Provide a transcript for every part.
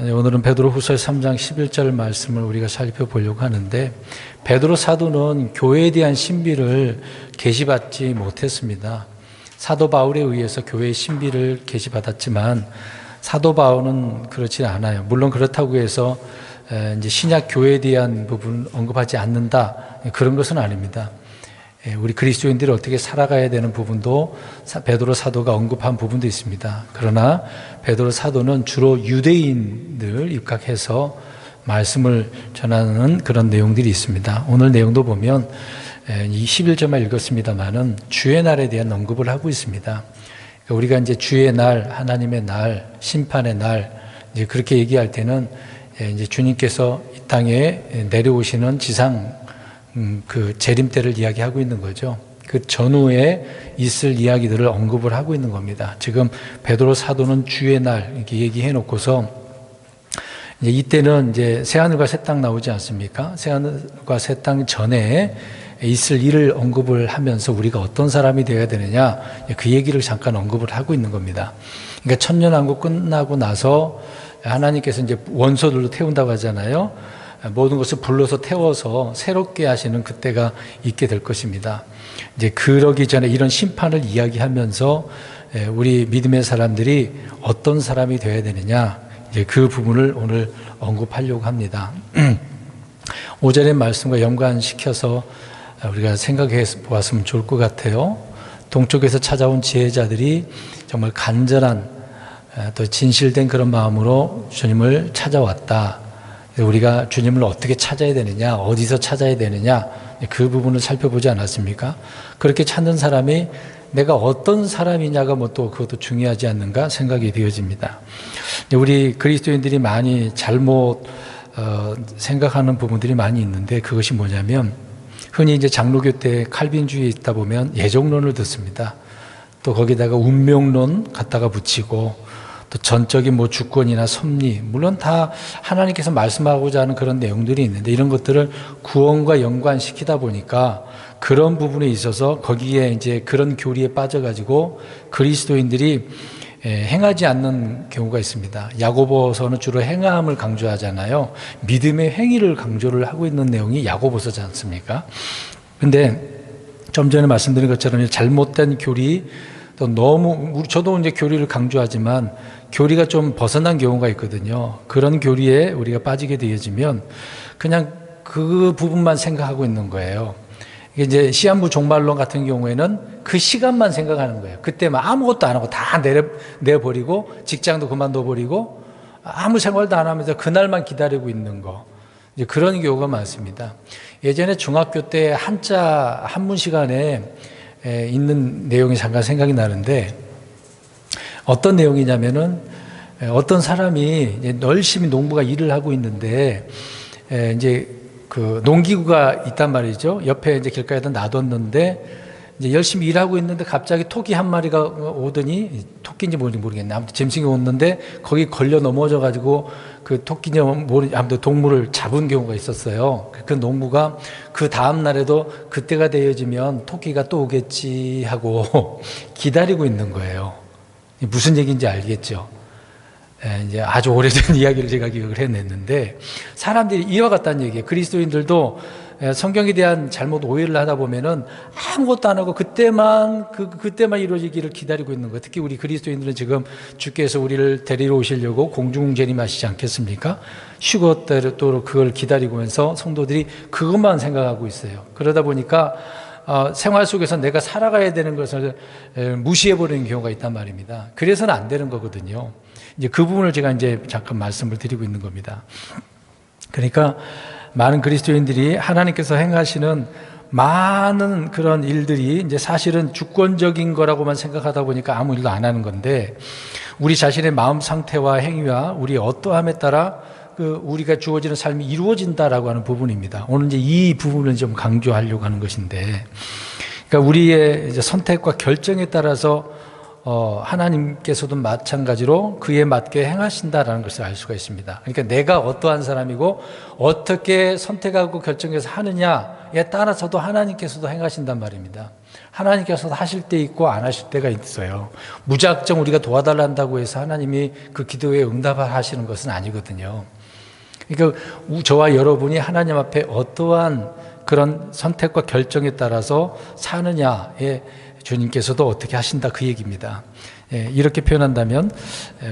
오늘은 베드로후서 3장 11절 말씀을 우리가 살펴보려고 하는데, 베드로 사도는 교회에 대한 신비를 계시받지 못했습니다. 사도 바울에 의해서 교회의 신비를 계시받았지만 사도 바울은 그렇지 않아요. 물론 그렇다고 해서 이제 신약 교회에 대한 부분을 언급하지 않는다, 그런 것은 아닙니다. 우리 그리스도인들이 어떻게 살아가야 되는 부분도 베드로 사도가 언급한 부분도 있습니다. 그러나 베드로 사도는 주로 유대인들 입각해서 말씀을 전하는 그런 내용들이 있습니다. 오늘 내용도 보면 이 11절만 읽었습니다만은 주의 날에 대한 언급을 하고 있습니다. 그러니까 우리가 이제 주의 날, 하나님의 날, 심판의 날, 이제 그렇게 얘기할 때는 이제 주님께서 이 땅에 내려오시는 지상 그 재림 때를 이야기하고 있는 거죠. 그 전후에 있을 이야기들을 언급을 하고 있는 겁니다. 지금 베드로 사도는 주의 날 이렇게 얘기해 놓고서 이제 이때는 이제 새하늘과 새 땅 나오지 않습니까? 새하늘과 새 땅 전에 있을 일을 언급을 하면서 우리가 어떤 사람이 되어야 되느냐, 그 얘기를 잠깐 언급을 하고 있는 겁니다. 그러니까 천년왕국 끝나고 나서 하나님께서 이제 원소들로 태운다고 하잖아요. 모든 것을 불러서 태워서 새롭게 하시는 그때가 있게 될 것입니다. 이제 그러기 전에 이런 심판을 이야기하면서 우리 믿음의 사람들이 어떤 사람이 되어야 되느냐, 이제 그 부분을 오늘 언급하려고 합니다. 5절의 말씀과 연관시켜서 우리가 생각해 보았으면 좋을 것 같아요. 동쪽에서 찾아온 지혜자들이 정말 간절한 또 진실된 그런 마음으로 주님을 찾아왔다. 우리가 주님을 어떻게 찾아야 되느냐, 어디서 찾아야 되느냐, 그 부분을 살펴보지 않았습니까? 그렇게 찾는 사람이 내가 어떤 사람이냐가 뭐 또 그것도 중요하지 않는가 생각이 되어집니다. 우리 그리스도인들이 많이 잘못 생각하는 부분들이 많이 있는데, 그것이 뭐냐면 흔히 이제 장로교 때 칼빈주의에 있다 보면 예정론을 듣습니다. 또 거기다가 운명론 갖다가 붙이고, 또 전적인 뭐 주권이나 섭리, 물론 다 하나님께서 말씀하고자 하는 그런 내용들이 있는데, 이런 것들을 구원과 연관시키다 보니까 그런 부분에 있어서 거기에 이제 그런 교리에 빠져가지고 그리스도인들이 행하지 않는 경우가 있습니다. 야고보서는 주로 행함을 강조하잖아요. 믿음의 행위를 강조를 하고 있는 내용이 야고보서지 않습니까? 근데 좀 전에 말씀드린 것처럼 잘못된 교리, 또 너무, 저도 이제 교리를 강조하지만 교리가 좀 벗어난 경우가 있거든요. 그런 교리에 우리가 빠지게 되어지면 그냥 그 부분만 생각하고 있는 거예요. 이게 이제 시한부 종말론 같은 경우에는 그 시간만 생각하는 거예요. 그때만 아무것도 안 하고 다 내버리고 직장도 그만둬버리고 아무 생활도 안 하면서 그날만 기다리고 있는 거. 이제 그런 경우가 많습니다. 예전에 중학교 때 한자 한문 시간에 있는 내용이 잠깐 생각이 나는데, 어떤 내용이냐면은 어떤 사람이 이제 열심히 농부가 일을 하고 있는데 이제 그 농기구가 있단 말이죠. 옆에 이제 길가에다 놔뒀는데 이제 열심히 일하고 있는데 갑자기 토끼 한 마리가 오더니, 토끼인지 뭔지 모르겠네. 아무튼 짐승이 오는데 거기 걸려 넘어져 가지고 그 토끼인지 모르겠는데 아무튼 동물을 잡은 경우가 있었어요. 그 농부가 그 다음 날에도 그때가 되어지면 토끼가 또 오겠지 하고 기다리고 있는 거예요. 무슨 얘기인지 알겠죠? 이제 아주 오래전 이야기를 제가 기억을 해냈는데, 사람들이 이와 같다는 얘기예요. 그리스도인들도 성경에 대한 잘못 오해를 하다 보면은 아무것도 안 하고 그때만 이루어지기를 기다리고 있는 거예요. 특히 우리 그리스도인들은 지금 주께서 우리를 데리러 오시려고 공중 재림하시지 않겠습니까? 휴거 때로 그걸 기다리면서 성도들이 그것만 생각하고 있어요. 그러다 보니까 생활 속에서 내가 살아가야 되는 것을 무시해버리는 경우가 있단 말입니다. 그래서는 안 되는 거거든요. 이제 그 부분을 제가 이제 잠깐 말씀을 드리고 있는 겁니다. 그러니까 많은 그리스도인들이 하나님께서 행하시는 많은 그런 일들이 이제 사실은 주권적인 거라고만 생각하다 보니까 아무 일도 안 하는 건데, 우리 자신의 마음 상태와 행위와 우리 어떠함에 따라 우리가 주어지는 삶이 이루어진다라고 하는 부분입니다. 오늘 이제 이 부분을 좀 강조하려고 하는 것인데, 그러니까 우리의 이제 선택과 결정에 따라서 하나님께서도 마찬가지로 그에 맞게 행하신다라는 것을 알 수가 있습니다. 그러니까 내가 어떠한 사람이고 어떻게 선택하고 결정해서 하느냐에 따라서도 하나님께서도 행하신단 말입니다. 하나님께서 하실 때 있고 안 하실 때가 있어요. 무작정 우리가 도와달란다고 해서 하나님이 그 기도에 응답하시는 것은 아니거든요. 그러니까 저와 여러분이 하나님 앞에 어떠한 그런 선택과 결정에 따라서 사느냐에 주님께서도 어떻게 하신다 그 얘기입니다. 이렇게 표현한다면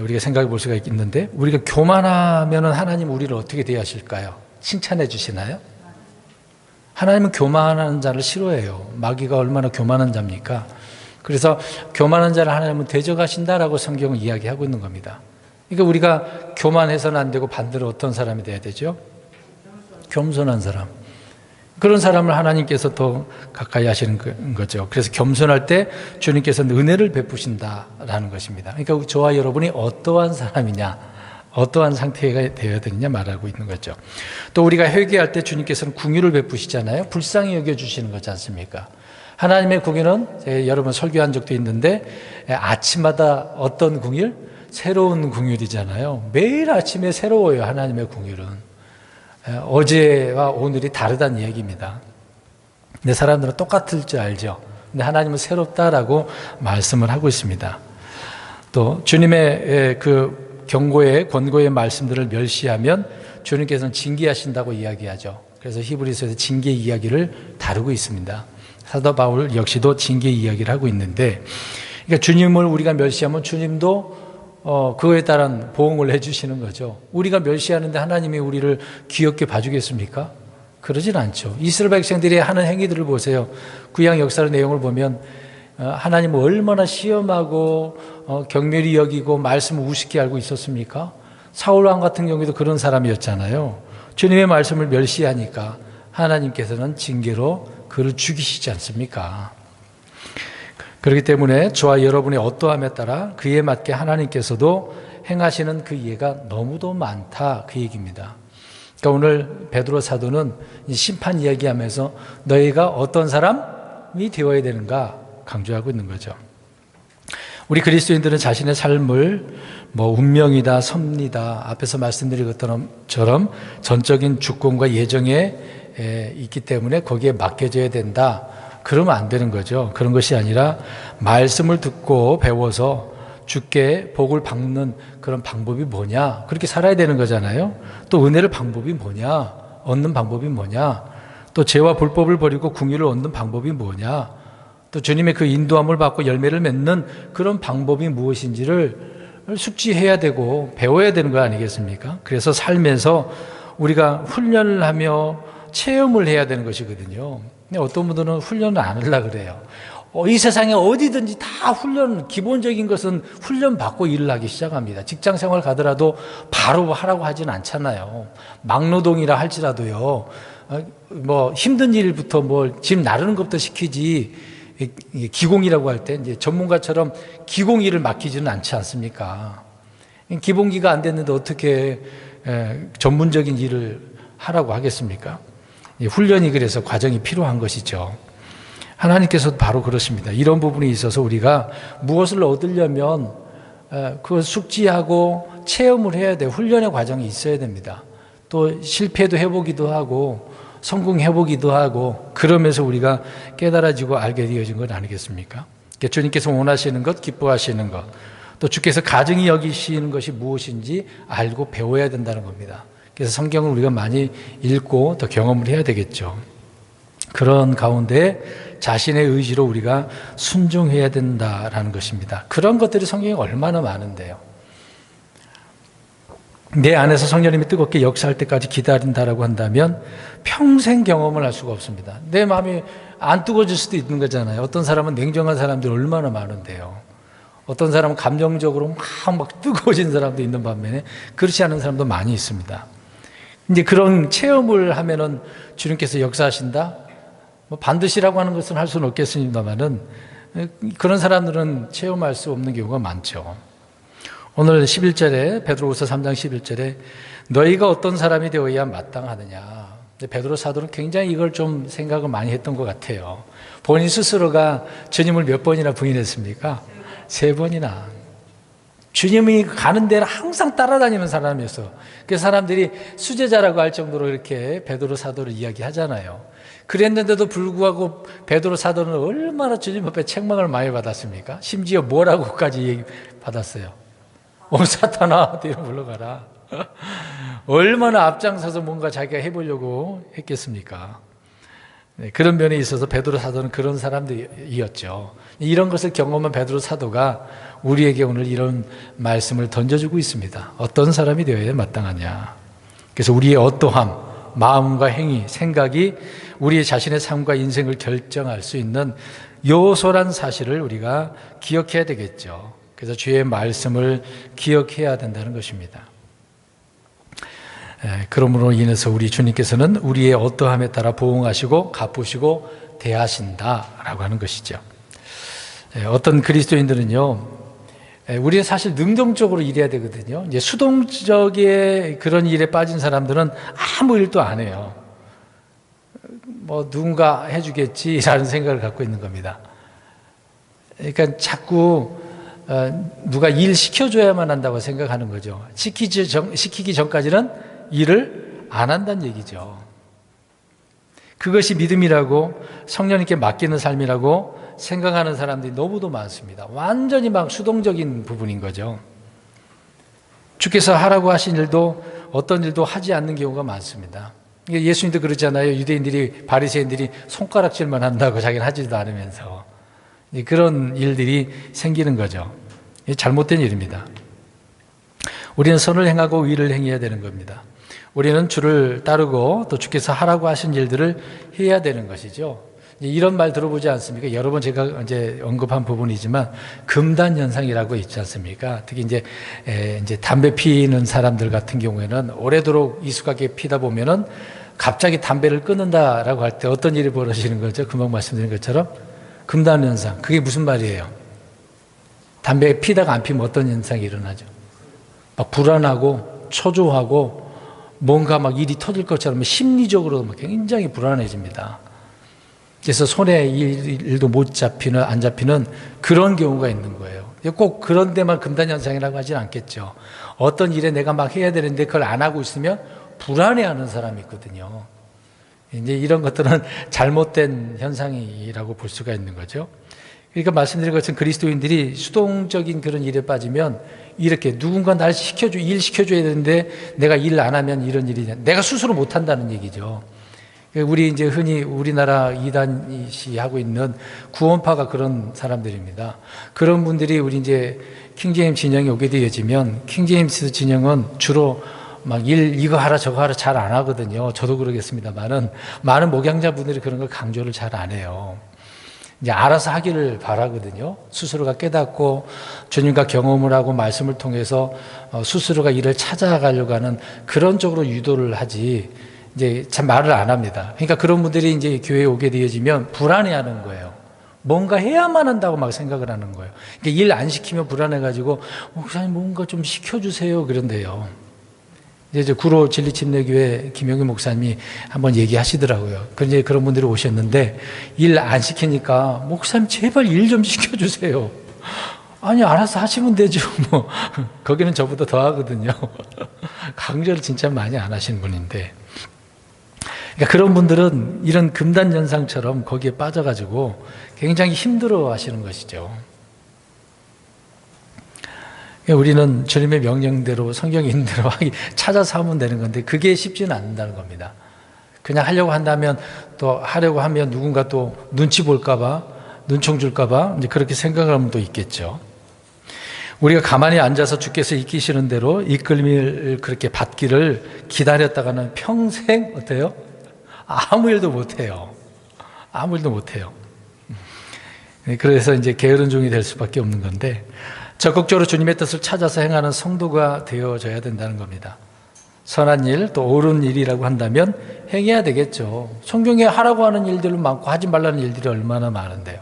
우리가 생각해 볼 수가 있는데, 우리가 교만하면 하나님 우리를 어떻게 대하실까요? 칭찬해 주시나요? 하나님은 교만한 자를 싫어해요. 마귀가 얼마나 교만한 자입니까? 그래서 교만한 자를 하나님은 대적하신다라고 성경은 이야기하고 있는 겁니다. 그러니까 우리가 교만해서는 안 되고 반대로 어떤 사람이 돼야 되죠? 겸손한 사람. 그런 사람을 하나님께서 더 가까이 하시는 거죠. 그래서 겸손할 때 주님께서는 은혜를 베푸신다라는 것입니다. 그러니까 저와 여러분이 어떠한 사람이냐, 어떠한 상태가 되어야 되느냐 말하고 있는 거죠. 또 우리가 회개할 때 주님께서는 긍휼을 베푸시잖아요. 불쌍히 여겨주시는 거지 않습니까? 하나님의 긍휼은 여러분 설교한 적도 있는데, 아침마다 어떤 긍휼? 새로운 긍휼이잖아요. 매일 아침에 새로워요. 하나님의 긍휼은. 어제와 오늘이 다르다는 얘기입니다. 근데 사람들은 똑같을 줄 알죠. 근데 하나님은 새롭다라고 말씀을 하고 있습니다. 또 주님의 그 경고의 권고의 말씀들을 멸시하면 주님께서는 징계하신다고 이야기하죠. 그래서 히브리서에서 징계 이야기를 다루고 있습니다. 사도 바울 역시도 징계 이야기를 하고 있는데, 그러니까 주님을 우리가 멸시하면 주님도 그거에 따른 보응을 해주시는 거죠. 우리가 멸시하는데 하나님이 우리를 귀엽게 봐주겠습니까? 그러진 않죠. 이스라엘 백성들이 하는 행위들을 보세요. 구약 역사의 내용을 보면 하나님은 얼마나 시험하고 경멸히 여기고 말씀을 우습게 알고 있었습니까? 사울왕 같은 경우에도 그런 사람이었잖아요. 주님의 말씀을 멸시하니까 하나님께서는 징계로 그를 죽이시지 않습니까? 그렇기 때문에 저와 여러분의 어떠함에 따라 그에 맞게 하나님께서도 행하시는 그 예가 너무도 많다 그 얘기입니다. 그러니까 오늘 베드로 사도는 심판 이야기하면서 너희가 어떤 사람이 되어야 되는가 강조하고 있는 거죠. 우리 그리스도인들은 자신의 삶을 운명이다, 섭리다, 앞에서 말씀드린 것처럼 전적인 주권과 예정에 있기 때문에 거기에 맡겨져야 된다. 그러면 안 되는 거죠. 그런 것이 아니라 말씀을 듣고 배워서 주께 복을 받는 그런 방법이 뭐냐, 그렇게 살아야 되는 거잖아요. 또 은혜를 방법이 뭐냐, 얻는 방법이 뭐냐, 또 죄와 불법을 버리고 긍휼을 얻는 방법이 뭐냐, 또 주님의 그 인도함을 받고 열매를 맺는 그런 방법이 무엇인지를 숙지해야 되고 배워야 되는 거 아니겠습니까? 그래서 살면서 우리가 훈련을 하며 체험을 해야 되는 것이거든요. 어떤 분들은 훈련을 안 하려고 그래요. 이 세상에 어디든지 다 기본적인 것은 훈련 받고 일을 하기 시작합니다. 직장 생활 가더라도 바로 하라고 하진 않잖아요. 막노동이라 할지라도요, 힘든 일부터 집 나르는 것부터 시키지, 기공이라고 할 때 이제 전문가처럼 기공 일을 맡기지는 않지 않습니까? 기본기가 안 됐는데 어떻게 전문적인 일을 하라고 하겠습니까? 훈련이 그래서 과정이 필요한 것이죠. 하나님께서도 바로 그렇습니다. 이런 부분에 있어서 우리가 무엇을 얻으려면 그걸 숙지하고 체험을 해야 돼요. 훈련의 과정이 있어야 됩니다. 또 실패도 해보기도 하고 성공해보기도 하고, 그러면서 우리가 깨달아지고 알게 되어진 것 아니겠습니까? 주님께서 원하시는 것, 기뻐하시는 것, 또 주께서 가증히 여기시는 것이 무엇인지 알고 배워야 된다는 겁니다. 그래서 성경을 우리가 많이 읽고 더 경험을 해야 되겠죠. 그런 가운데 자신의 의지로 우리가 순종해야 된다라는 것입니다. 그런 것들이 성경에 얼마나 많은데요. 내 안에서 성령님이 뜨겁게 역사할 때까지 기다린다라고 한다면 평생 경험을 할 수가 없습니다. 내 마음이 안 뜨거워질 수도 있는 거잖아요. 어떤 사람은 냉정한 사람들이 얼마나 많은데요. 어떤 사람은 감정적으로 막 뜨거워진 사람도 있는 반면에 그렇지 않은 사람도 많이 있습니다. 이제 그런 체험을 하면은 주님께서 역사하신다? 반드시라고 하는 것은 할 수는 없겠습니다만은 그런 사람들은 체험할 수 없는 경우가 많죠. 오늘 11절에 베드로후서 3장 11절에 너희가 어떤 사람이 되어야 마땅하느냐. 베드로 사도는 굉장히 이걸 좀 생각을 많이 했던 것 같아요. 본인 스스로가 주님을 몇 번이나 부인했습니까? 3번이나. 주님이 가는 데를 항상 따라다니는 사람이었어. 그래서 사람들이 수제자라고 할 정도로 이렇게 베드로 사도를 이야기하잖아요. 그랬는데도 불구하고 베드로 사도는 얼마나 주님 앞에 책망을 많이 받았습니까? 심지어 뭐라고까지 얘기 받았어요. 사탄아, 뒤로 물러가라. 얼마나 앞장서서 뭔가 자기가 해보려고 했겠습니까? 네, 그런 면에 있어서 베드로 사도는 그런 사람들이었죠. 이런 것을 경험한 베드로 사도가 우리에게 오늘 이런 말씀을 던져주고 있습니다. 어떤 사람이 되어야 마땅하냐. 그래서 우리의 어떠함, 마음과 행위, 생각이 우리의 자신의 삶과 인생을 결정할 수 있는 요소란 사실을 우리가 기억해야 되겠죠. 그래서 주의 말씀을 기억해야 된다는 것입니다. 그러므로 인해서 우리 주님께서는 우리의 어떠함에 따라 보응하시고 갚으시고 대하신다라고 하는 것이죠. 어떤 그리스도인들은요, 우리는 사실 능동적으로 일해야 되거든요. 이제 수동적인 그런 일에 빠진 사람들은 아무 일도 안 해요. 뭐 누군가 해주겠지라는 생각을 갖고 있는 겁니다. 그러니까 자꾸 누가 일 시켜줘야만 한다고 생각하는 거죠. 시키기 전까지는 일을 안 한다는 얘기죠. 그것이 믿음이라고 성령님께 맡기는 삶이라고 생각하는 사람들이 너무도 많습니다. 완전히 막 수동적인 부분인 거죠. 주께서 하라고 하신 일도 어떤 일도 하지 않는 경우가 많습니다. 예수님도 그러잖아요. 유대인들이 바리새인들이 손가락질만 한다고 자기는 하지도 않으면서 그런 일들이 생기는 거죠. 잘못된 일입니다. 우리는 선을 행하고 의를 행해야 되는 겁니다. 우리는 주를 따르고 또 주께서 하라고 하신 일들을 해야 되는 것이죠. 이런 말 들어보지 않습니까? 여러 번 제가 이제 언급한 부분이지만 금단 현상이라고 있지 않습니까? 특히 이제 담배 피는 사람들 같은 경우에는 오래도록 익숙하게 피다 보면은 갑자기 담배를 끊는다라고 할 때 어떤 일이 벌어지는 거죠? 금방 말씀드린 것처럼 금단 현상. 그게 무슨 말이에요? 담배 피다가 안 피면 어떤 현상이 일어나죠? 막 불안하고 초조하고 뭔가 막 일이 터질 것처럼 심리적으로 굉장히 불안해집니다. 그래서 손에 일도 못 잡히는, 안 잡히는 그런 경우가 있는 거예요. 꼭 그런 데만 금단현상이라고 하진 않겠죠. 어떤 일에 내가 막 해야 되는데 그걸 안 하고 있으면 불안해하는 사람이 있거든요. 이제 이런 것들은 잘못된 현상이라고 볼 수가 있는 거죠. 그러니까 말씀드린 것처럼 그리스도인들이 수동적인 그런 일에 빠지면 이렇게 누군가 날 일 시켜줘야 되는데 내가 일 안 하면 이런 일이 내가 스스로 못 한다는 얘기죠. 우리 이제 흔히 우리나라 이단이 하고 있는 구원파가 그런 사람들입니다. 그런 분들이 우리 이제 킹제임스 진영에 오게 되어지면 킹제임스 진영은 주로 막 이거 하라 저거 하라 잘 안 하거든요. 저도 그러겠습니다만은 많은 목양자분들이 그런 걸 강조를 잘 안 해요. 이제 알아서 하기를 바라거든요. 스스로가 깨닫고 주님과 경험을 하고 말씀을 통해서 스스로가 일을 찾아가려고 하는 그런 쪽으로 유도를 하지 이제 참 말을 안 합니다. 그러니까 그런 분들이 이제 교회에 오게 되어지면 불안해하는 거예요. 뭔가 해야만 한다고 막 생각을 하는 거예요. 그러니까 일 안 시키면 불안해가지고 목사님 뭔가 좀 시켜주세요 그런데요. 이제 구로 진리침례교회 김영희 목사님이 한번 얘기하시더라고요. 이제 그런 분들이 오셨는데 일 안 시키니까 목사님 제발 일 좀 시켜주세요. 아니 알아서 하시면 되죠. 뭐 거기는 저보다 더 하거든요. 강조를 진짜 많이 안 하시는 분인데. 그러니까 그런 분들은 이런 금단 현상처럼 거기에 빠져가지고 굉장히 힘들어 하시는 것이죠. 우리는 주님의 명령대로 성경에 있는 대로 찾아서 하면 되는 건데 그게 쉽지는 않는다는 겁니다. 그냥 하려고 한다면 또 하려고 하면 누군가 또 눈치 볼까봐 눈총 줄까봐 이제 그렇게 생각하면 또 있겠죠. 우리가 가만히 앉아서 주께서 이끄시는 대로 이끌림을 그렇게 받기를 기다렸다가는 평생 어때요? 아무 일도 못해요. 아무 일도 못해요. 그래서 이제 게으른 종이 될 수밖에 없는 건데 적극적으로 주님의 뜻을 찾아서 행하는 성도가 되어져야 된다는 겁니다. 선한 일, 또 옳은 일이라고 한다면 행해야 되겠죠. 성경에 하라고 하는 일들은 많고 하지 말라는 일들이 얼마나 많은데요.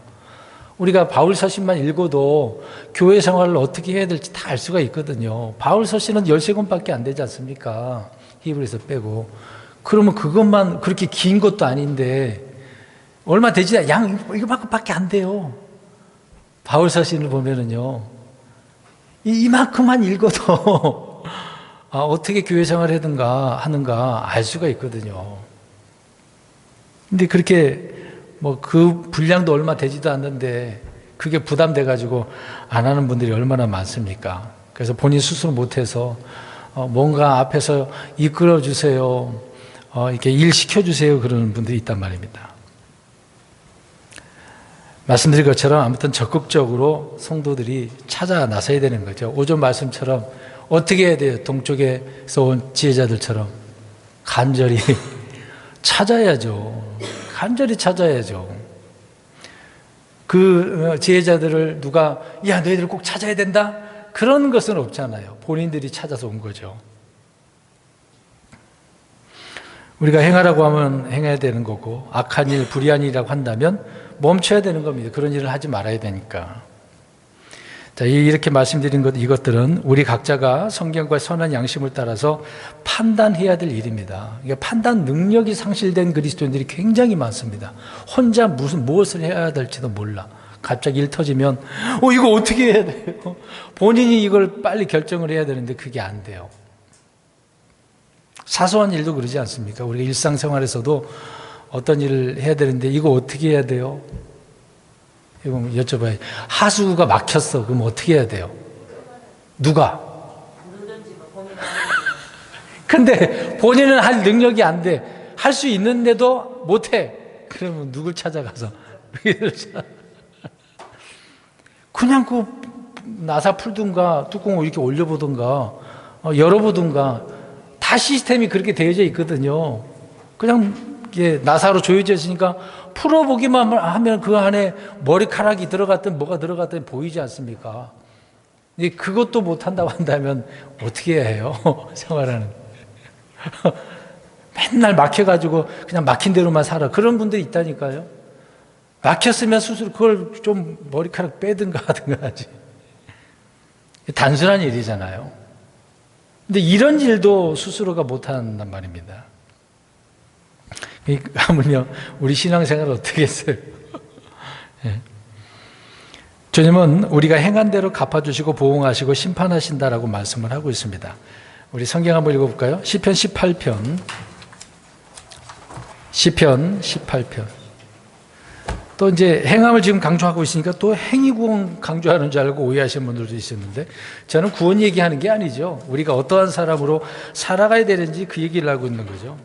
우리가 바울 서신만 읽어도 교회 생활을 어떻게 해야 될지 다 알 수가 있거든요. 바울 서신은 13권밖에 안 되지 않습니까? 히브리서 빼고. 그러면 그것만 그렇게 긴 것도 아닌데 얼마 되지 이거밖에 안 돼요. 바울 서신을 보면은요. 이만큼만 읽어도 어떻게 교회 생활을 하는가 알 수가 있거든요. 근데 그렇게 뭐 그 분량도 얼마 되지도 않는데 그게 부담돼 가지고 안 하는 분들이 얼마나 많습니까? 그래서 본인 스스로 못해서 뭔가 앞에서 이끌어 주세요, 이렇게 일 시켜 주세요 그러는 분들이 있단 말입니다. 말씀드린 것처럼 아무튼 적극적으로 성도들이 찾아 나서야 되는 거죠. 오전 말씀처럼 어떻게 해야 돼요? 동쪽에서 온 지혜자들처럼 간절히 찾아야죠. 간절히 찾아야죠. 그 지혜자들을 누가 야 너희들 꼭 찾아야 된다? 그런 것은 없잖아요. 본인들이 찾아서 온 거죠. 우리가 행하라고 하면 행해야 되는 거고 악한 일, 불의한 일이라고 한다면 멈춰야 되는 겁니다. 그런 일을 하지 말아야 되니까. 자, 이렇게 말씀드린 이것들은 우리 각자가 성경과 선한 양심을 따라서 판단해야 될 일입니다. 이게 판단 능력이 상실된 그리스도인들이 굉장히 많습니다. 혼자 무엇을 해야 될지도 몰라. 갑자기 일 터지면 이거 어떻게 해야 돼요? 본인이 이걸 빨리 결정을 해야 되는데 그게 안 돼요. 사소한 일도 그러지 않습니까? 우리가 일상생활에서도 어떤 일을 해야 되는데 이거 어떻게 해야 돼요? 이거 여쭤봐요. 하수구가 막혔어. 그럼 어떻게 해야 돼요? 누가? 근데 본인은 할 능력이 안 돼. 할 수 있는데도 못해. 그러면 누굴 찾아가서? 그냥 그 나사 풀든가 뚜껑을 이렇게 올려보든가 열어보든가 다 시스템이 그렇게 되어져 있거든요. 그냥 나사로 조여져 있으니까 풀어보기만 하면 그 안에 머리카락이 들어갔든 뭐가 들어갔든 보이지 않습니까? 그것도 못한다고 한다면 어떻게 해요? 생활하는. 맨날 막혀가지고 그냥 막힌 대로만 살아. 그런 분들이 있다니까요. 막혔으면 스스로 그걸 좀 머리카락 빼든가 하든가 하지. 단순한 일이잖아요. 근데 이런 일도 스스로가 못한단 말입니다. 하물며 우리 신앙생활을 어떻게 했어요? 예. 주님은 우리가 행한 대로 갚아주시고 보응하시고 심판하신다라고 말씀을 하고 있습니다. 우리 성경 한번 읽어볼까요? 시편 18편. 시편 18편. 또 이제 행함을 지금 강조하고 있으니까 또 행위구원 강조하는 줄 알고 오해하시는 분들도 있었는데 저는 구원 얘기하는 게 아니죠. 우리가 어떠한 사람으로 살아가야 되는지 그 얘기를 하고 있는 거죠.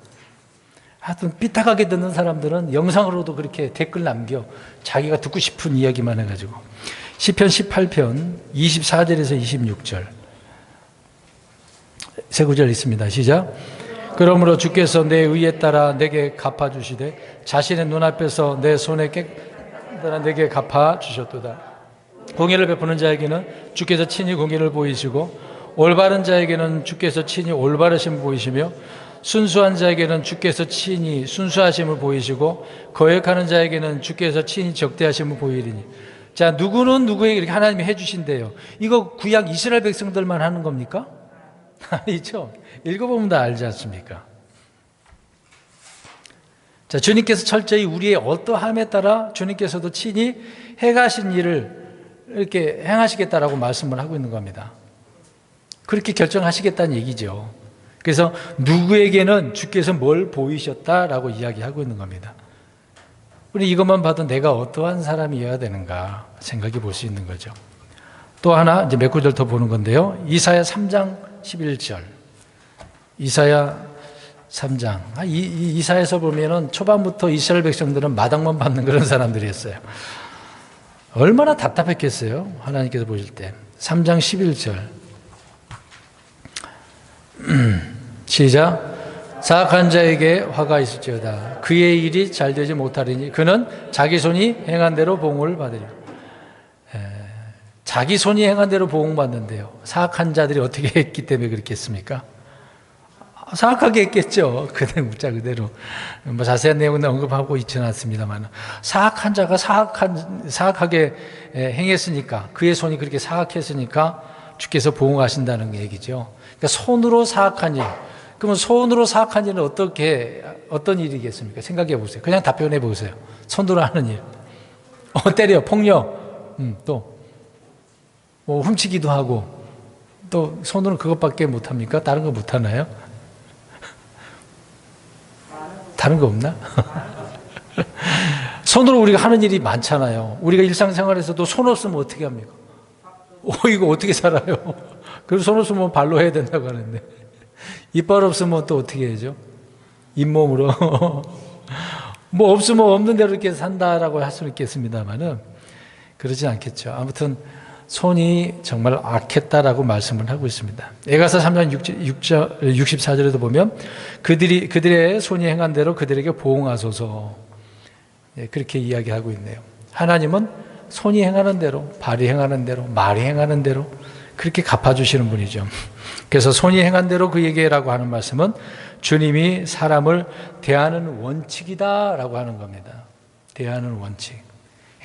하여튼 삐딱하게 듣는 사람들은 영상으로도 그렇게 댓글 남겨 자기가 듣고 싶은 이야기만 해가지고 시편 18편 24절에서 26절 세 구절 있습니다. 시작. 그러므로 주께서 내 의에 따라 내게 갚아주시되 자신의 눈앞에서 내 손에 깨달아 내게 갚아주셨도다. 공의를 베푸는 자에게는 주께서 친히 공의를 보이시고 올바른 자에게는 주께서 친히 올바르심을 보이시며 순수한 자에게는 주께서 친히 순수하심을 보이시고 거역하는 자에게는 주께서 친히 적대하심을 보이리니. 자, 누구는 누구에게 이렇게 하나님이 해주신대요. 이거 구약 이스라엘 백성들만 하는 겁니까? 아니죠. 읽어보면 다 알지 않습니까? 자, 주님께서 철저히 우리의 어떠함에 따라 주님께서도 친히 행하신 일을 이렇게 행하시겠다라고 말씀을 하고 있는 겁니다. 그렇게 결정하시겠다는 얘기죠. 그래서 누구에게는 주께서 뭘 보이셨다라고 이야기하고 있는 겁니다. 우리 이것만 봐도 내가 어떠한 사람이어야 되는가 생각해 볼 수 있는 거죠. 또 하나 이제 몇 구절 더 보는 건데요. 이사야 3장 11절. 이사야 3장. 이사야에서 보면은 초반부터 이스라엘 백성들은 마당만 받는 그런 사람들이었어요. 얼마나 답답했겠어요. 하나님께서 보실 때. 3장 11절. 시작. 사악한 자에게 화가 있을지어다. 그의 일이 잘 되지 못하리니 그는 자기 손이 행한 대로 보응을 받으리라. 자기 손이 행한 대로 보응받는데요. 사악한 자들이 어떻게 했기 때문에 그렇겠습니까? 사악하게 했겠죠. 그대로 묻자 그대로. 뭐 자세한 내용은 언급하고 있지는 않습니다만 사악한 자가 사악하게 행했으니까 그의 손이 그렇게 사악했으니까 주께서 보응하신다는 얘기죠. 그러니까 손으로 사악한 일. 그러면 손으로 사악한 일은 어떤 일이겠습니까? 생각해 보세요. 그냥 답변해 보세요. 손으로 하는 일. 때려, 폭력. 또 뭐 훔치기도 하고 또 손으로는 그것밖에 못합니까? 다른 거 못하나요? 다른 거 없나? 손으로 우리가 하는 일이 많잖아요. 우리가 일상생활에서도 손 없으면 어떻게 합니까? 이거 어떻게 살아요? 그리고 손 없으면 발로 해야 된다고 하는데, 이빨 없으면 또 어떻게 해야죠? 잇몸으로. 뭐 없으면 없는 대로 이렇게 산다라고 할 수는 있겠습니다만은 그러지 않겠죠. 아무튼 손이 정말 악했다라고 말씀을 하고 있습니다. 에가서 3장 64절에도 보면 그들의 손이 행한 대로 그들에게 보응하소서, 그렇게 이야기하고 있네요. 하나님은 손이 행하는 대로, 발이 행하는 대로, 말이 행하는 대로 그렇게 갚아주시는 분이죠. 그래서 손이 행한 대로 그에게라고 하는 말씀은 주님이 사람을 대하는 원칙이다라고 하는 겁니다. 대하는 원칙.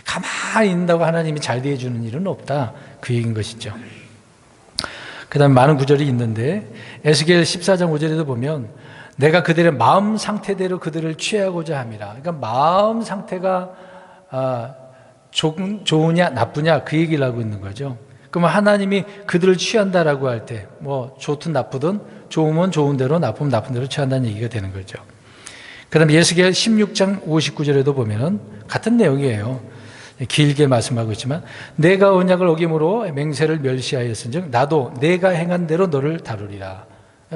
가만히 있는다고 하나님이 잘 대해주는 일은 없다, 그 얘기인 것이죠. 그 다음에 많은 구절이 있는데 에스겔 14장 5절에도 보면 내가 그들의 마음 상태대로 그들을 취하고자 함이라. 그러니까 마음 상태가 좋으냐 나쁘냐 그 얘기를 하고 있는 거죠. 그러면 하나님이 그들을 취한다라고 할 때 뭐 좋든 나쁘든, 좋으면 좋은 대로, 나쁘면 나쁜 대로 취한다는 얘기가 되는 거죠. 그 다음에 에스겔 16장 59절에도 보면은 같은 내용이에요. 길게 말씀하고 있지만 내가 언약을 어김으로 맹세를 멸시하였은즉 나도 내가 행한 대로 너를 다루리라.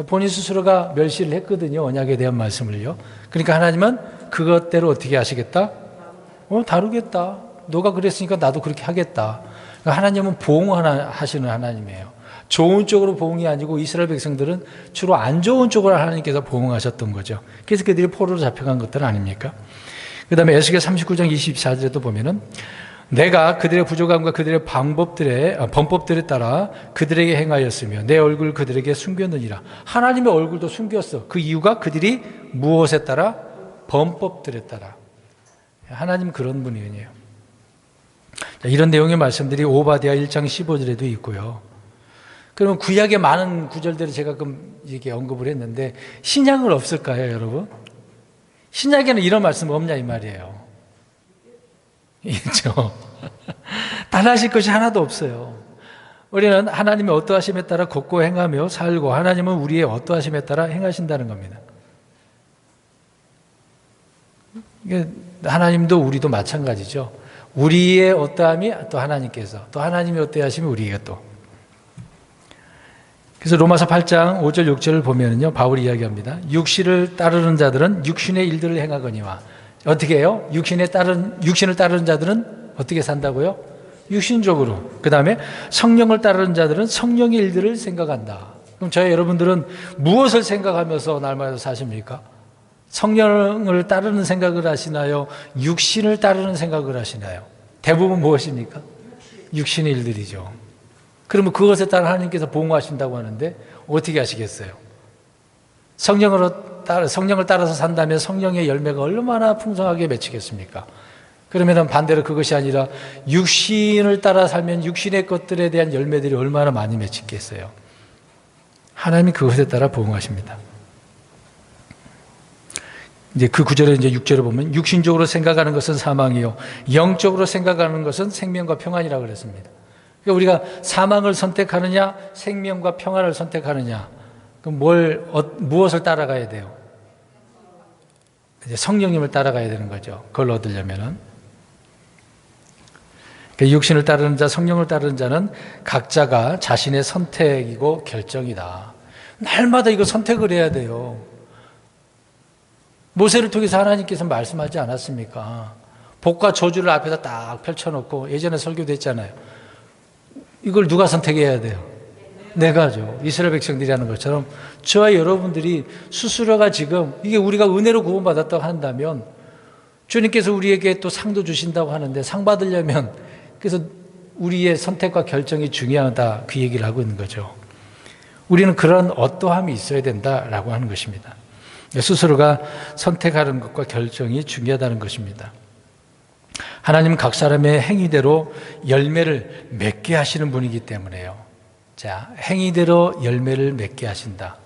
본인 스스로가 멸시를 했거든요, 언약에 대한 말씀을요. 그러니까 하나님은 그것대로 어떻게 하시겠다? 다루겠다. 너가 그랬으니까 나도 그렇게 하겠다. 그러니까 하나님은 보응하시는 하나님이에요. 좋은 쪽으로 보응이 아니고 이스라엘 백성들은 주로 안 좋은 쪽으로 하나님께서 보응하셨던 거죠. 그래서 그들이 포로로 잡혀간 것들 아닙니까? 그 다음에 에스겔 39장 24절에도 보면은 내가 그들의 부족함과 그들의 범법들에 따라 그들에게 행하였으며 내 얼굴 그들에게 숨겼느니라. 하나님의 얼굴도 숨겼어. 그 이유가 그들이 무엇에 따라? 범법들에 따라. 하나님 그런 분이에요. 이런 내용의 말씀들이 오바댜 1장 15절에도 있고요. 그러면 구약의 많은 구절들을 제가 이렇게 언급을 했는데 신약은 없을까요, 여러분? 신약에는 이런 말씀 없냐 이 말이에요. 있죠. 달라질 것이 하나도 없어요. 우리는 하나님의 어떠하심에 따라 걷고 행하며 살고 하나님은 우리의 어떠하심에 따라 행하신다는 겁니다. 하나님도 우리도 마찬가지죠. 우리의 어떠함이 또 하나님께서, 또 하나님이 어떠하심이 우리가 또. 그래서 로마서 8장 5절 6절을 보면은요, 바울이 이야기합니다. 육신을 따르는 자들은 육신의 일들을 행하거니와. 어떻게 해요? 육신을 따르는 자들은 어떻게 산다고요? 육신적으로. 그 다음에 성령을 따르는 자들은 성령의 일들을 생각한다. 그럼 저희 여러분들은 무엇을 생각하면서 날마다 사십니까? 성령을 따르는 생각을 하시나요? 육신을 따르는 생각을 하시나요? 대부분 무엇입니까? 육신의 일들이죠. 그러면 그것에 따라 하나님께서 보응하신다고 하는데 어떻게 하시겠어요? 성령을 따라서 산다면 성령의 열매가 얼마나 풍성하게 맺히겠습니까? 그러면 반대로 그것이 아니라 육신을 따라 살면 육신의 것들에 대한 열매들이 얼마나 많이 맺히겠어요? 하나님이 그것에 따라 보응하십니다. 이제 그 구절에 이제 6절을 보면 육신적으로 생각하는 것은 사망이요 영적으로 생각하는 것은 생명과 평안이라고 그랬습니다. 그러니까 우리가 사망을 선택하느냐 생명과 평안을 선택하느냐, 그럼 무엇을 따라가야 돼요? 이제 성령님을 따라가야 되는 거죠. 그걸 얻으려면은. 그러니까 육신을 따르는 자, 성령을 따르는 자는 각자가 자신의 선택이고 결정이다. 날마다 이거 선택을 해야 돼요. 모세를 통해서 하나님께서 말씀하지 않았습니까? 복과 저주를 앞에다 딱 펼쳐놓고 예전에 설교도 했잖아요. 이걸 누가 선택해야 돼요? 내가죠. 이스라엘 백성들이 하는 것처럼 저와 여러분들이 스스로가 지금 이게 우리가 은혜로 구원받았다고 한다면 주님께서 우리에게 또 상도 주신다고 하는데 상 받으려면 그래서 우리의 선택과 결정이 중요하다, 그 얘기를 하고 있는 거죠. 우리는 그런 어떠함이 있어야 된다라고 하는 것입니다. 스스로가 선택하는 것과 결정이 중요하다는 것입니다. 하나님은 각 사람의 행위대로 열매를 맺게 하시는 분이기 때문에요. 자, 행위대로 열매를 맺게 하신다.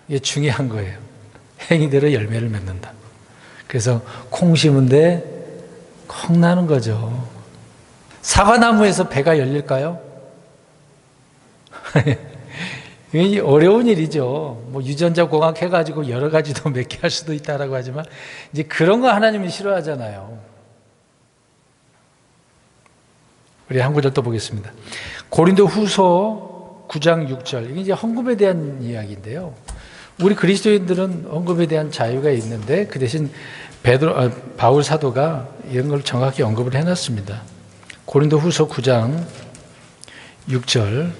이게 중요한 거예요. 행위대로 열매를 맺는다. 그래서 콩 심은데 콩 나는 거죠. 사과나무에서 배가 열릴까요? 이게 어려운 일이죠. 뭐 유전자 공학 해가지고 여러 가지도 몇 개 할 수도 있다라고 하지만 이제 그런 거 하나님은 싫어하잖아요. 우리 한 구절 또 보겠습니다. 고린도 후서 9장 6절. 이게 이제 헌금에 대한 이야기인데요. 우리 그리스도인들은 헌금에 대한 자유가 있는데 그 대신 바울 사도가 이런 걸 정확히 언급을 해놨습니다. 고린도 후서 9장 6절.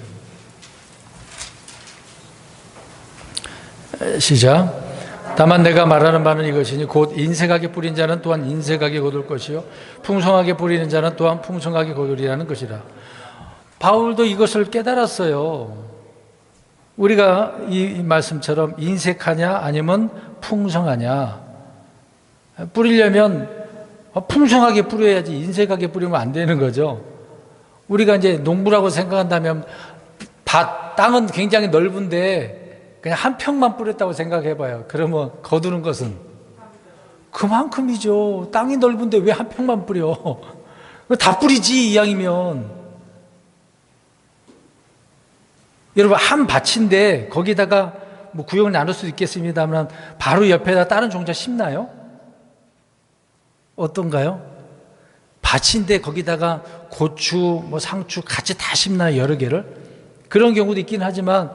시작. 다만 내가 말하는 바는 이것이니 곧 인색하게 뿌린 자는 또한 인색하게 거둘 것이요 풍성하게 뿌리는 자는 또한 풍성하게 거두리라는 것이라. 바울도 이것을 깨달았어요. 우리가 이 말씀처럼 인색하냐 아니면 풍성하냐. 뿌리려면 풍성하게 뿌려야지 인색하게 뿌리면 안 되는 거죠. 우리가 이제 농부라고 생각한다면 땅은 굉장히 넓은데 그냥 한 평만 뿌렸다고 생각해 봐요. 그러면 거두는 것은 그만큼이죠. 땅이 넓은데 왜 한 평만 뿌려? 다 뿌리지 이왕이면. 여러분 한 밭인데 거기다가 뭐 구역을 나눌 수도 있겠습니다만 바로 옆에다 다른 종자 심나요? 어떤가요? 밭인데 거기다가 고추, 뭐 상추 같이 다 심나요? 여러 개를? 그런 경우도 있긴 하지만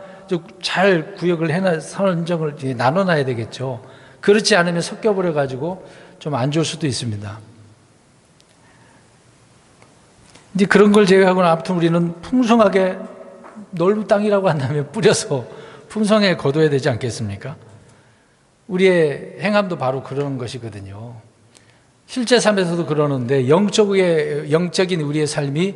잘 구역을 선정을 나눠놔야 되겠죠. 그렇지 않으면 섞여버려 가지고 좀 안 좋을 수도 있습니다. 이제 그런 걸 제외하고는 아무튼 우리는 풍성하게 넓은 땅이라고 한다면 뿌려서 풍성하게 거둬야 되지 않겠습니까? 우리의 행함도 바로 그런 것이거든요. 실제 삶에서도 그러는데 영적인 우리의 삶이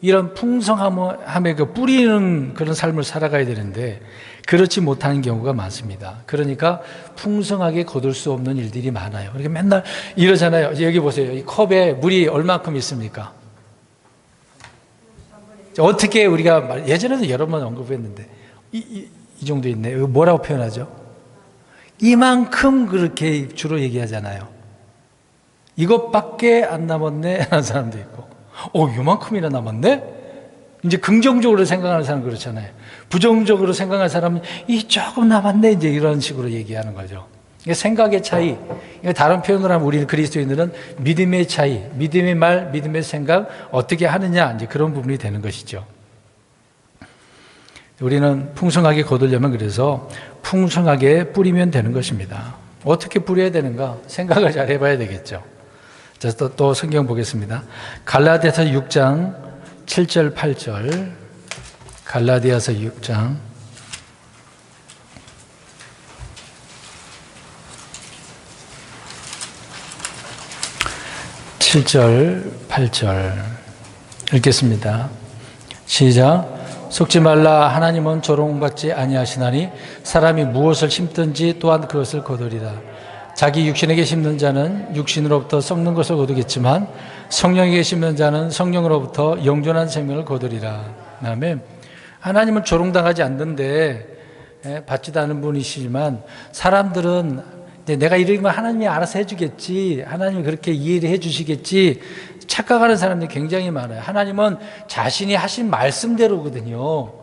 이런 풍성함에 뿌리는 그런 삶을 살아가야 되는데 그렇지 못하는 경우가 많습니다. 그러니까 풍성하게 거둘 수 없는 일들이 많아요. 그러니까 맨날 이러잖아요. 여기 보세요. 이 컵에 물이 얼마큼 있습니까? 어떻게 우리가 예전에도 여러 번 언급했는데 이 정도 있네. 이거 뭐라고 표현하죠? 이만큼 그렇게 주로 얘기하잖아요. 이것밖에 안 남았네 하는 사람도 있고 이만큼이나 남았네? 이제 긍정적으로 생각하는 사람은 그렇잖아요. 부정적으로 생각하는 사람은 조금 남았네 이제 이런 식으로 얘기하는 거죠. 이게 생각의 차이. 다른 표현으로 하면 우리는 그리스도인들은 믿음의 차이, 믿음의 말, 믿음의 생각 어떻게 하느냐 이제 그런 부분이 되는 것이죠. 우리는 풍성하게 거두려면 그래서 풍성하게 뿌리면 되는 것입니다. 어떻게 뿌려야 되는가 생각을 잘 해봐야 되겠죠. 자, 또 성경 보겠습니다. 갈라디아서 6장 7절 8절. 갈라디아서 6장 7절 8절 읽겠습니다. 시작. 속지 말라. 하나님은 조롱받지 아니하시나니 사람이 무엇을 심든지 또한 그것을 거두리라. 자기 육신에게 심는 자는 육신으로부터 썩는 것을 거두겠지만 성령에게 심는 자는 성령으로부터 영존한 생명을 거두리라. 그다음에 하나님은 조롱당하지 않는데 받지도 않은 분이시지만 사람들은 내가 이러면 하나님이 알아서 해주겠지, 하나님이 그렇게 이해를 해주시겠지 착각하는 사람들이 굉장히 많아요. 하나님은 자신이 하신 말씀대로거든요.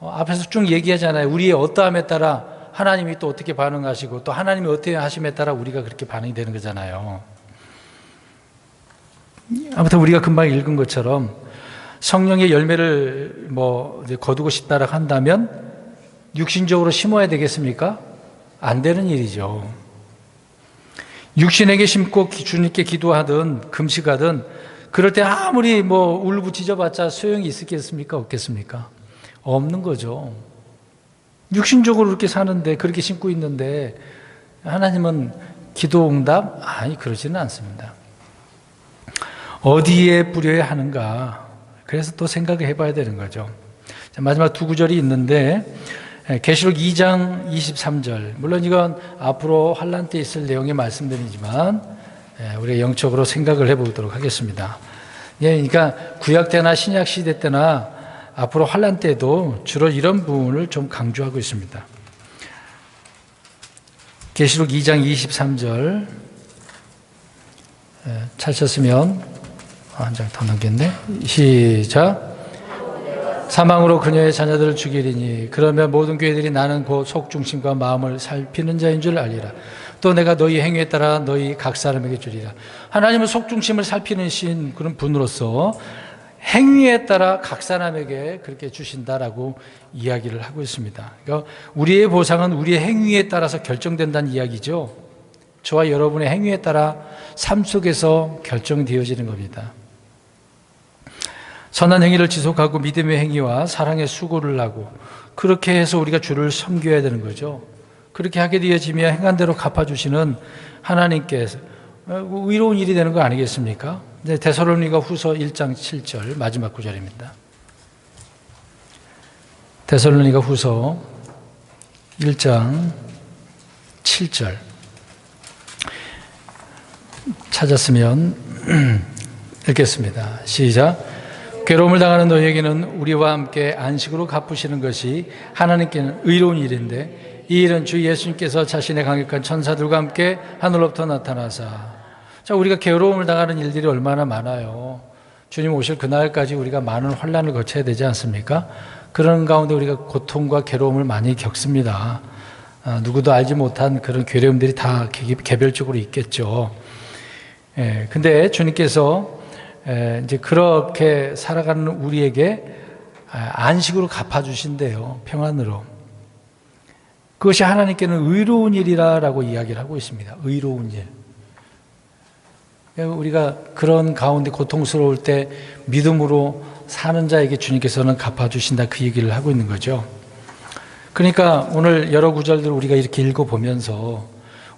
앞에서 쭉 얘기하잖아요. 우리의 어떠함에 따라 하나님이 또 어떻게 반응하시고 또 하나님이 어떻게 하심에 따라 우리가 그렇게 반응이 되는 거잖아요. 아무튼 우리가 금방 읽은 것처럼 성령의 열매를 거두고 싶다라 한다면 육신적으로 심어야 되겠습니까? 안 되는 일이죠. 육신에게 심고 주님께 기도하든 금식하든 그럴 때 아무리 울부짖어봤자 소용이 있겠습니까? 없겠습니까? 없는 거죠. 육신적으로 그렇게 사는데 그렇게 심고 있는데 하나님은 기도 응답? 아니 그러지는 않습니다. 어디에 뿌려야 하는가? 그래서 또 생각을 해봐야 되는 거죠. 자, 마지막 두 구절이 있는데 계시록 2장 23절. 물론 이건 앞으로 환란 때 있을 내용의 말씀들이지만 우리가 영적으로 생각을 해보도록 하겠습니다. 그러니까 구약 때나 신약 시대 때나 앞으로 환란 때도 주로 이런 부분을 좀 강조하고 있습니다. 계시록 2장 23절 찾으셨으면 한 장 더 넘겼네. 시작. 사망으로 그녀의 자녀들을 죽이리니 그러면 모든 교회들이 나는 곧 속중심과 마음을 살피는 자인 줄 알리라. 또 내가 너희 행위에 따라 너희 각 사람에게 주리라. 하나님은 속중심을 살피는 신 그런 분으로서 행위에 따라 각 사람에게 그렇게 주신다라고 이야기를 하고 있습니다. 그러니까 우리의 보상은 우리의 행위에 따라서 결정된다는 이야기죠. 저와 여러분의 행위에 따라 삶 속에서 결정되어지는 겁니다. 선한 행위를 지속하고 믿음의 행위와 사랑의 수고를 하고 그렇게 해서 우리가 주를 섬겨야 되는 거죠. 그렇게 하게 되어지면 행한 대로 갚아주시는 하나님께서 의로운 일이 되는 거 아니겠습니까? 데살로니가 후서 1장 7절 마지막 구절입니다. 데살로니가 후서 1장 7절 찾았으면 읽겠습니다. 시작. 괴로움을 당하는 너희에게는 우리와 함께 안식으로 갚으시는 것이 하나님께는 의로운 일인데 이 일은 주 예수님께서 자신의 강력한 천사들과 함께 하늘로부터 나타나사. 자, 우리가 괴로움을 당하는 일들이 얼마나 많아요. 주님 오실 그날까지 우리가 많은 환난을 거쳐야 되지 않습니까? 그런 가운데 우리가 고통과 괴로움을 많이 겪습니다. 누구도 알지 못한 그런 괴로움들이 다 개별적으로 있겠죠. 근데 주님께서 이제 그렇게 살아가는 우리에게 안식으로 갚아주신대요. 평안으로. 그것이 하나님께는 의로운 일이라고 이야기를 하고 있습니다. 의로운 일. 우리가 그런 가운데 고통스러울 때 믿음으로 사는 자에게 주님께서는 갚아주신다 그 얘기를 하고 있는 거죠. 그러니까 오늘 여러 구절들을 우리가 이렇게 읽어보면서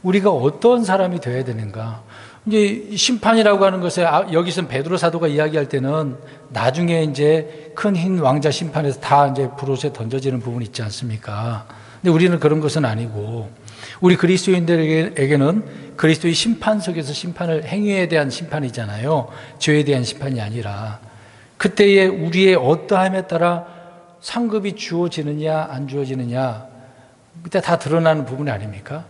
우리가 어떤 사람이 되어야 되는가. 이제 심판이라고 하는 것에 여기서 베드로 사도가 이야기할 때는 나중에 이제 큰 흰 왕자 심판에서 다 이제 불옷에 던져지는 부분이 있지 않습니까? 근데 우리는 그런 것은 아니고 우리 그리스도인들에게는 그리스도의 심판 속에서 심판을 행위에 대한 심판이잖아요. 죄에 대한 심판이 아니라 그때에 우리의 어떠함에 따라 상급이 주어지느냐 안 주어지느냐 그때 다 드러나는 부분이 아닙니까?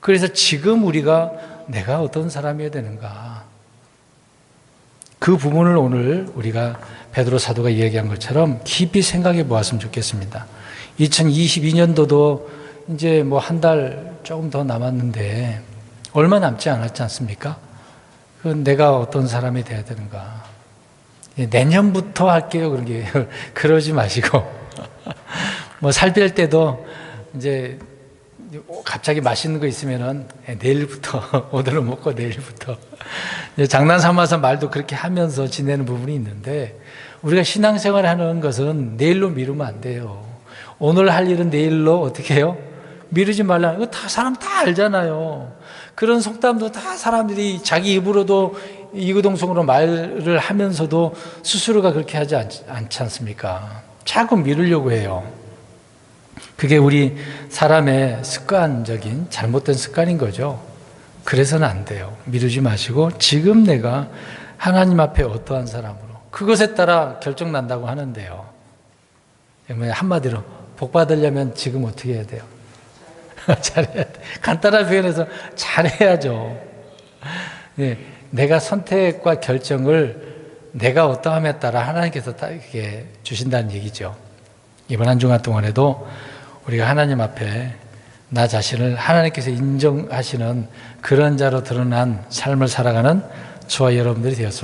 그래서 지금 우리가 내가 어떤 사람이어야 되는가 그 부분을 오늘 우리가 베드로 사도가 이야기한 것처럼 깊이 생각해 보았으면 좋겠습니다. 2022년도도 이제 뭐 한 달 조금 더 남았는데 얼마 남지 않았지 않습니까? 내가 어떤 사람이 돼야 되는가. 내년부터 할게요. 그런 게 그러지 마시고 뭐 살 뺄 때도 이제 갑자기 맛있는 거 있으면은 내일부터 오늘은 먹고 내일부터 장난 삼아서 말도 그렇게 하면서 지내는 부분이 있는데 우리가 신앙생활을 하는 것은 내일로 미루면 안 돼요. 오늘 할 일은 내일로 어떻게 해요? 미루지 말라. 이거 다 사람 다 알잖아요. 그런 속담도 다 사람들이 자기 입으로도 이구동성으로 말을 하면서도 스스로가 그렇게 하지 않지 않습니까? 자꾸 미루려고 해요. 그게 우리 사람의 습관적인 잘못된 습관인 거죠. 그래서는 안 돼요. 미루지 마시고 지금 내가 하나님 앞에 어떠한 사람으로 그것에 따라 결정난다고 하는데요. 한마디로 복 받으려면 지금 어떻게 해야 돼요? 잘해야 돼. 간단한 표현에서 잘해야죠. 네, 내가 선택과 결정을 내가 어떠함에 따라 하나님께서 딱 이렇게 주신다는 얘기죠. 이번 한 주간 동안에도 우리가 하나님 앞에 나 자신을 하나님께서 인정하시는 그런 자로 드러난 삶을 살아가는 저와 여러분들이 되었습니다.